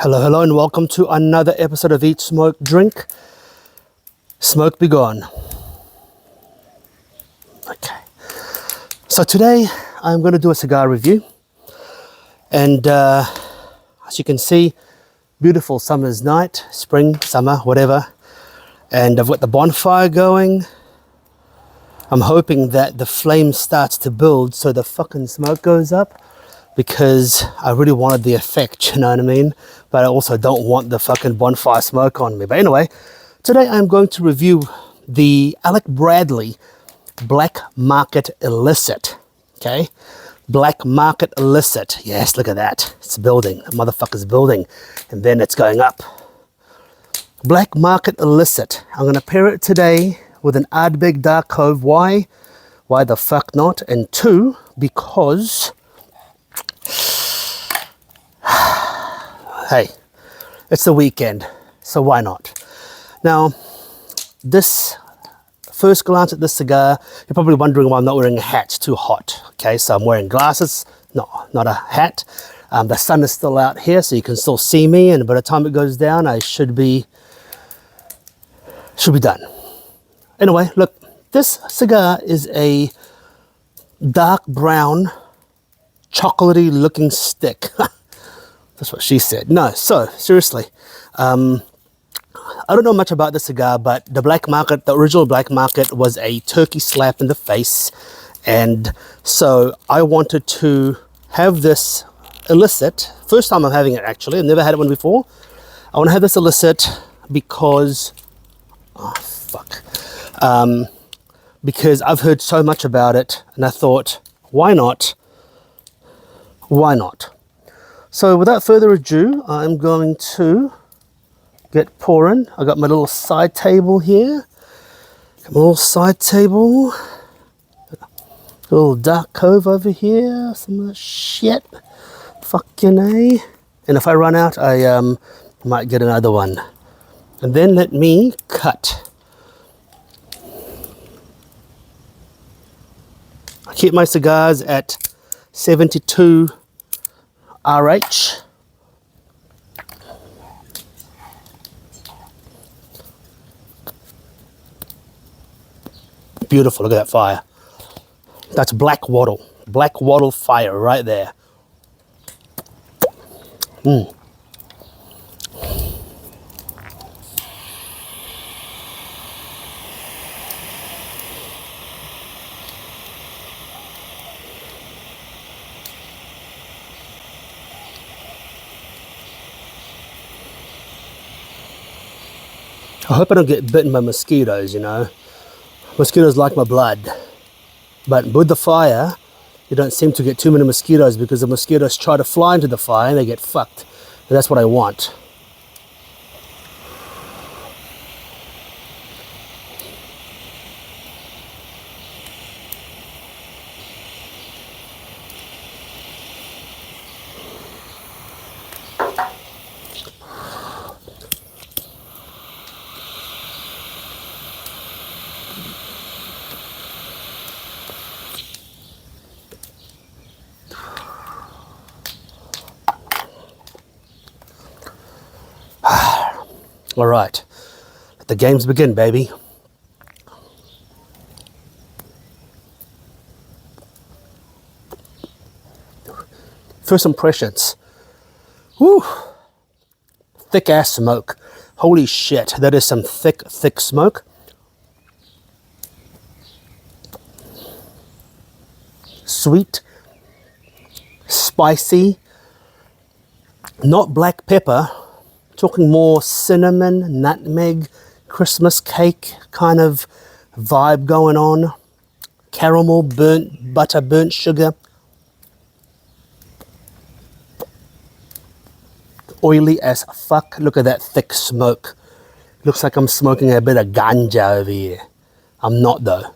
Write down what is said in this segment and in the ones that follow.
Hello, and welcome to another episode of Eat, Smoke, Drink. Smoke be gone. Okay. So today I'm going to do a cigar review. And as you can see, beautiful summer's night, spring, summer, whatever. And I've got the bonfire going. I'm hoping that the flame starts to build so the fucking smoke goes up, because I really wanted the effect, you know what I mean? But I also don't want the fucking bonfire smoke on me. But anyway, today I'm going to review the Alec Bradley Black Market Illicit. Okay? Black Market Illicit. Yes, look at that. It's building. The motherfucker's building. And then it's going up. Black Market Illicit. I'm going to pair it today with an Ardbeg Dark Cove. Why? Why the fuck not? And two, because... hey, it's the weekend, so why not? Now, this first glance at this cigar, you're probably wondering why I'm not wearing a hat. It's too hot. Okay, so I'm wearing glasses, no, not a hat. The sun is still out here, so you can still see me, and by the time it goes down, I should be done. Anyway, look, this cigar is a dark brown, chocolatey looking stick. That's what she said. No, so seriously, I don't know much about the cigar, but the black market, the original black market, was a turkey slap in the face. And so I wanted to have this illicit. First time I'm having it, actually. I've never had one before. I want to have this illicit because, oh fuck, because I've heard so much about it, and I thought, why not? Why not? So without further ado, I'm going to get pouring. I got my little side table here. Got my little side table. A little Dark Cove over here. Some of that shit. Fucking A. And if I run out, I might get another one. And then let me cut. I keep my cigars at 72 RH. Beautiful, look at that fire. That's black wattle fire right there. I hope I don't get bitten by mosquitoes, you know. Mosquitoes like my blood. But with the fire, you don't seem to get too many mosquitoes, because the mosquitoes try to fly into the fire and they get fucked. And that's what I want. All right, let the games begin, baby. First impressions. Whew. Thick ass smoke. Holy shit, that is some thick smoke. Sweet, spicy, not black pepper. Talking more cinnamon, nutmeg, Christmas cake kind of vibe going on. Caramel, burnt butter, burnt sugar. Oily as fuck. Look at that thick smoke. Looks like I'm smoking a bit of ganja over here. I'm not though.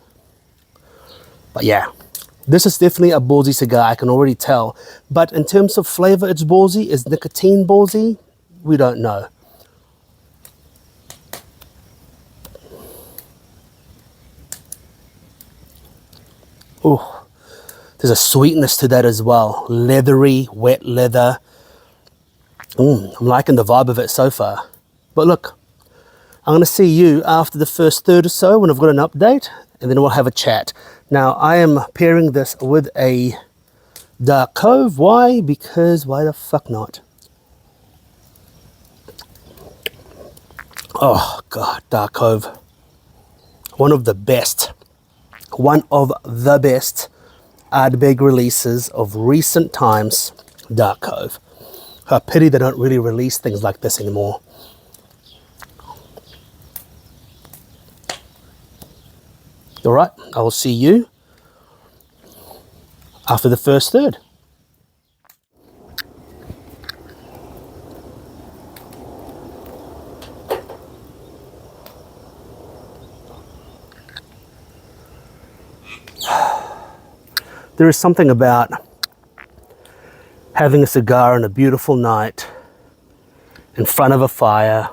But yeah, this is definitely a ballsy cigar, I can already tell. But in terms of flavor, it's ballsy. Is nicotine ballsy? We don't know. Oh, there's a sweetness to that as well. Leathery, wet leather. I'm liking the vibe of it so far. But look, I'm going to see you after the first third or so when I've got an update, and then we'll have a chat. Now, I am pairing this with a Dark Cove. Why? Because why the fuck not? Oh, God, Dark Cove. One of the best Ardbeg releases of recent times, Dark Cove. A pity they don't really release things like this anymore. All right, I will see you after the first third. There is something about having a cigar on a beautiful night in front of a fire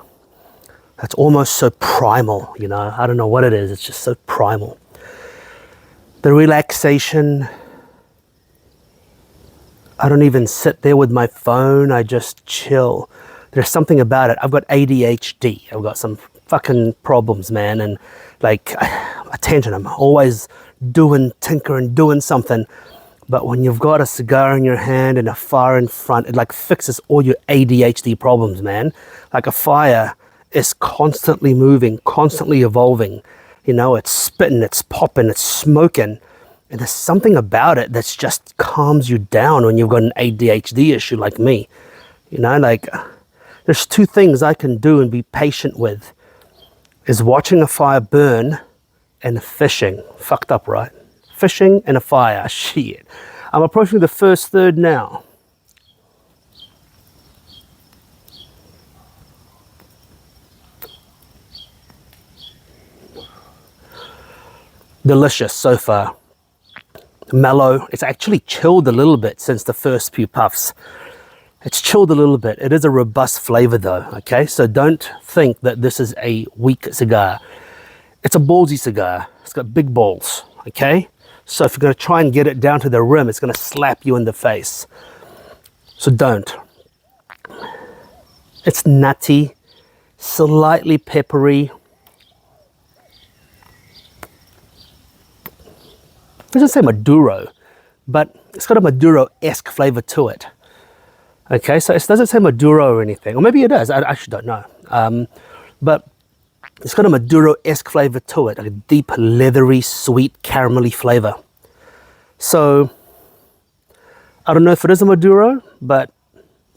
that's almost so primal, you know. I don't know what it is, it's just so primal. The relaxation, I don't even sit there with my phone, I just chill. There's something about it. I've got ADHD, I've got some fucking problems, man, and like attention, I'm always tinkering, doing something. But when you've got a cigar in your hand and a fire in front, it like fixes all your ADHD problems, man. Like a fire is constantly moving, constantly evolving. You know, it's spitting, it's popping, it's smoking. And there's something about it that's just calms you down when you've got an ADHD issue like me. You know, like there's two things I can do and be patient with. Is watching a fire burn and fishing. Fucked up, right? Fishing and a fire. Shit. I'm approaching the first third now. Delicious so far. Mellow. It's actually chilled a little bit since the first few puffs. It's chilled a little bit. It is a robust flavor though, okay? So don't think that this is a weak cigar. It's a ballsy cigar. It's got big balls, okay? So if you're gonna try and get it down to the rim, it's gonna slap you in the face. So don't. It's nutty, slightly peppery. It doesn't say Maduro, but it's got a Maduro-esque flavor to it. Okay, so it doesn't say Maduro or anything, or maybe it does, I actually don't know. But it's got a Maduro-esque flavor to it, like a deep, leathery, sweet, caramelly flavor. So, I don't know if it is a Maduro, but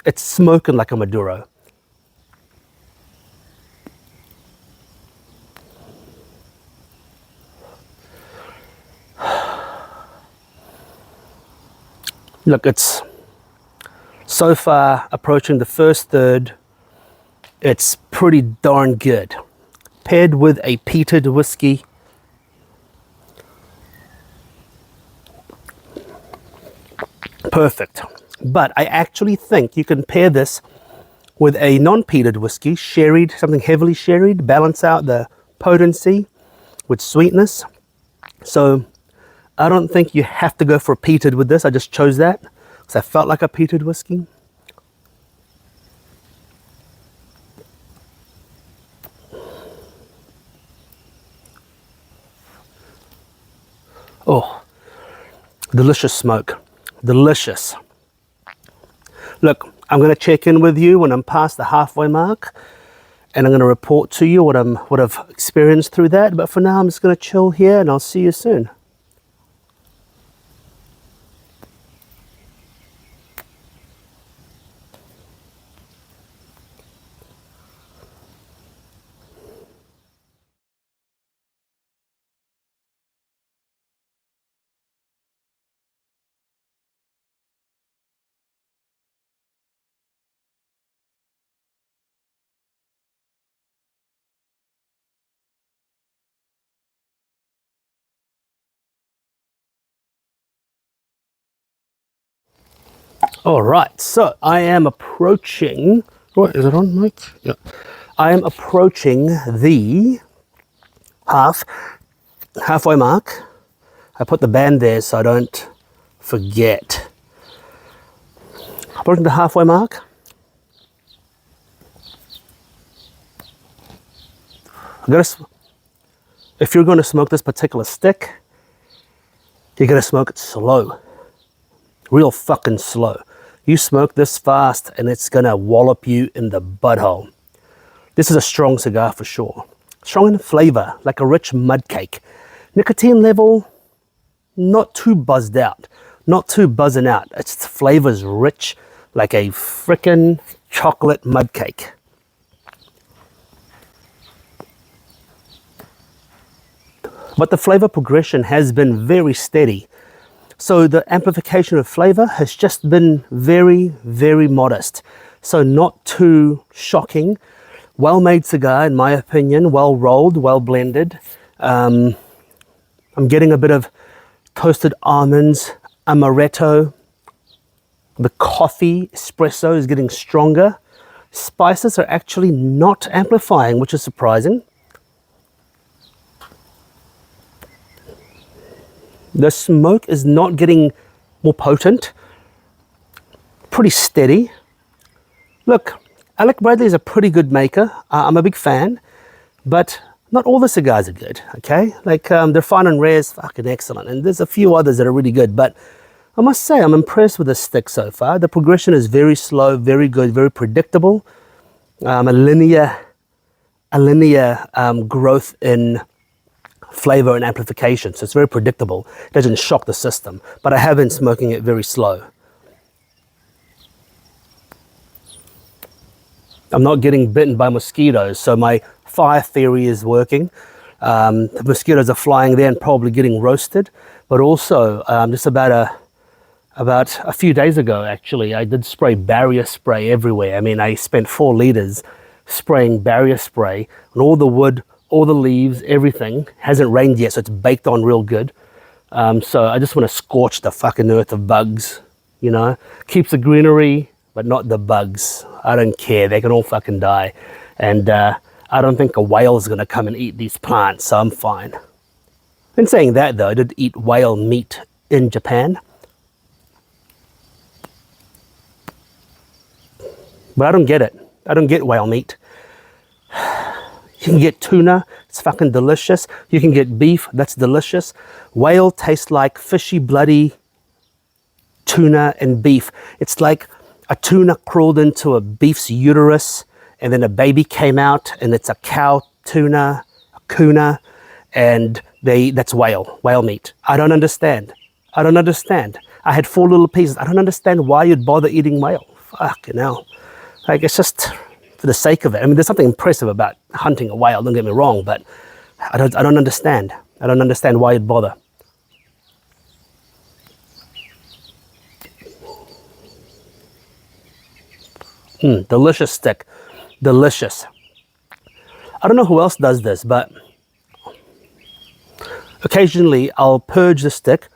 it's smoking like a Maduro. Look, it's so far approaching the first third. It's pretty darn good. Paired with a peated whiskey. Perfect. But I actually think you can pair this with a non-peated whiskey, sherried, something heavily sherried, balance out the potency with sweetness. So I don't think you have to go for a peated with this. I just chose that because I felt like a peated whiskey. Oh, delicious smoke. Delicious. Look, I'm going to check in with you when I'm past the halfway mark, and I'm going to report to you what I've experienced through that. But for now, I'm just going to chill here, and I'll see you soon. All right, so I am approaching. What is it on, Mike? Yeah, I am approaching the halfway mark. I put the band there so I don't forget. Approaching the halfway mark. If you're going to smoke this particular stick, you're going to smoke it slow, real fucking slow. You smoke this fast and it's going to wallop you in the butthole. This is a strong cigar for sure. Strong in flavor, like a rich mud cake. Nicotine level, not too buzzed out, not too buzzing out. Its flavor's rich, like a frickin' chocolate mud cake. But the flavor progression has been very steady. So the amplification of flavor has just been very, very modest. So not too shocking. Well-made cigar, in my opinion, well rolled, well blended. I'm getting a bit of toasted almonds, amaretto. The coffee espresso is getting stronger. Spices are actually not amplifying, which is surprising. The smoke is not getting more potent. Pretty steady. Look, Alec Bradley is a pretty good maker. I'm a big fan, but not all the cigars are good, okay? Like, they're fine and rare is fucking excellent, and there's a few others that are really good, but I must say I'm impressed with the stick so far. The progression is very slow, very good, very predictable. A linear growth in flavor and amplification, so it's very predictable. It doesn't shock the system, but I have been smoking it very slow. I'm not getting bitten by mosquitoes, so my fire theory is working. The mosquitoes are flying there and probably getting roasted, but also just about a few days ago, actually, I did spray barrier spray everywhere. I mean, I spent 4 liters spraying barrier spray on all the wood, all the leaves, everything. Hasn't rained yet, so it's baked on real good. So I just want to scorch the fucking earth of bugs, you know. Keeps the greenery, but not the bugs. I don't care, they can all fucking die. And I don't think a whale is going to come and eat these plants, so I'm fine. In saying that though, I did eat whale meat in Japan. But I don't get it. I don't get whale meat. You can get tuna, it's fucking delicious. You can get beef, that's delicious. Whale tastes like fishy, bloody tuna and beef. It's like a tuna crawled into a beef's uterus and then a baby came out and it's a cow tuna, a kuna, and that's whale meat. I don't understand. I don't understand. I had 4 little pieces. I don't understand why you'd bother eating whale. Fucking hell. Like, it's just for the sake of it. I mean, there's something impressive about hunting a whale, don't get me wrong, but I don't understand. I don't understand why you'd bother. Delicious stick. Delicious. I don't know who else does this, but occasionally I'll purge the stick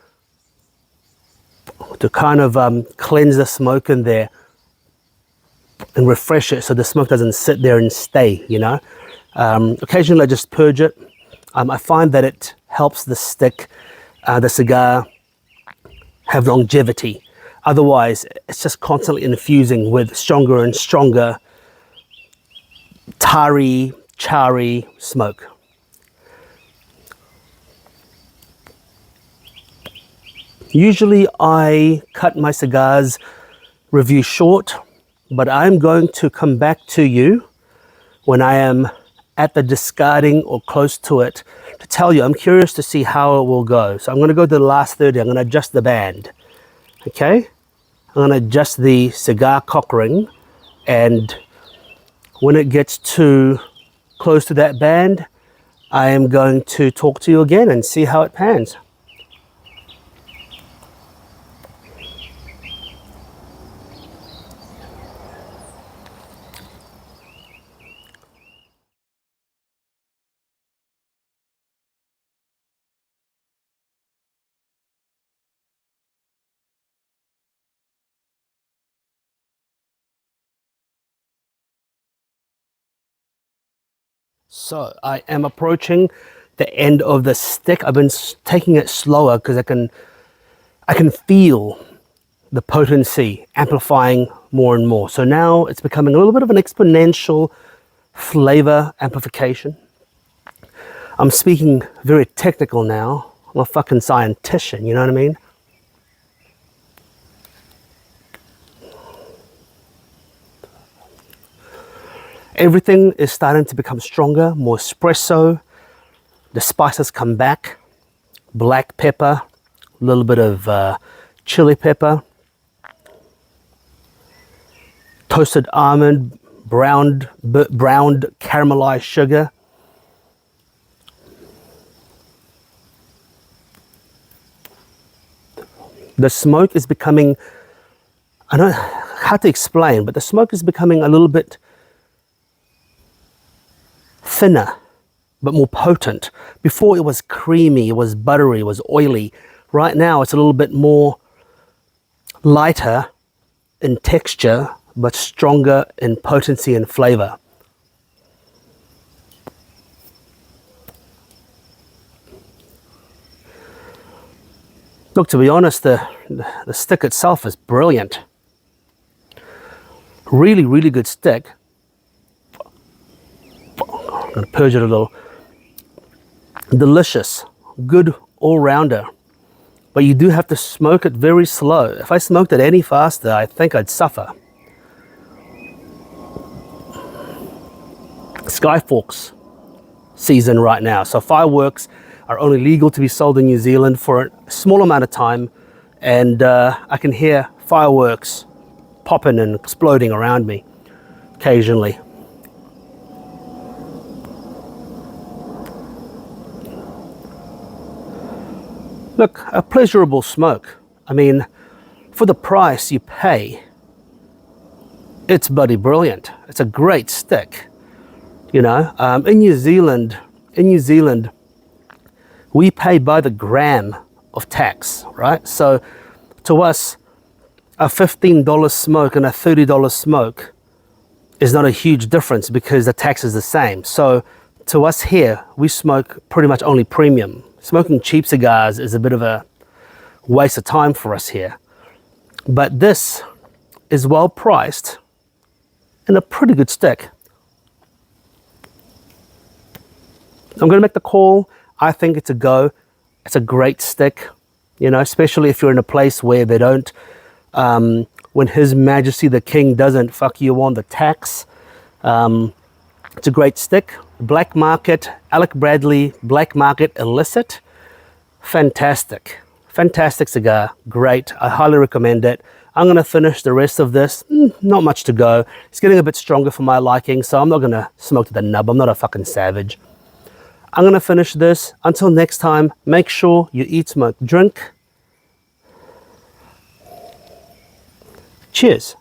to kind of cleanse the smoke in there and refresh it so the smoke doesn't sit there and stay, you know. Occasionally I just purge it. I find that it helps the stick, the cigar, have longevity. Otherwise, it's just constantly infusing with stronger and stronger tarry, charry smoke. Usually I cut my cigars review short, but I'm going to come back to you when I am at the discarding or close to it to tell you. I'm curious to see how it will go. So I'm going to go to the last 30. I'm going to adjust the band. Okay? I'm going to adjust the cigar cock ring, and when it gets too close to that band, I am going to talk to you again and see how it pans. So I am approaching the end of the stick. I've been taking it slower because I can feel the potency amplifying more and more. So now it's becoming a little bit of an exponential flavor amplification. I'm speaking very technical now. I'm a fucking scientician, you know what I mean? Everything is starting to become stronger, more espresso. The spices come back. Black pepper, a little bit of chili pepper, toasted almond, browned caramelized sugar. The smoke is becoming, I don't know how to explain, but the smoke is becoming a little bit thinner, but more potent. Before it was creamy, it was buttery, it was oily. Right now it's a little bit more lighter in texture, but stronger in potency and flavor. Look, to be honest, the stick itself is brilliant. Really, really good stick. I'm going to purge it a little. Delicious, good all-rounder. But you do have to smoke it very slow. If I smoked it any faster, I think I'd suffer. Skyforks season right now. So fireworks are only legal to be sold in New Zealand for a small amount of time. And I can hear fireworks popping and exploding around me occasionally. Look, a pleasurable smoke. I mean, for the price you pay, it's bloody brilliant. It's a great stick. You know, in New Zealand, we pay by the gram of tax, right? So to us, a $15 smoke and a $30 smoke is not a huge difference because the tax is the same. So to us here, we smoke pretty much only premium. Smoking cheap cigars is a bit of a waste of time for us here. But this is well priced and a pretty good stick. I'm going to make the call. I think it's a go. It's a great stick, you know, especially if you're in a place where they don't, when His Majesty the King doesn't fuck you on the tax. It's a great stick. Black market, Alec Bradley, black market, Illicit. Fantastic. Fantastic cigar. Great. I highly recommend it. I'm going to finish the rest of this. Not much to go. It's getting a bit stronger for my liking, so I'm not going to smoke to the nub. I'm not a fucking savage. I'm going to finish this. Until next time, make sure you eat, smoke, drink. Cheers.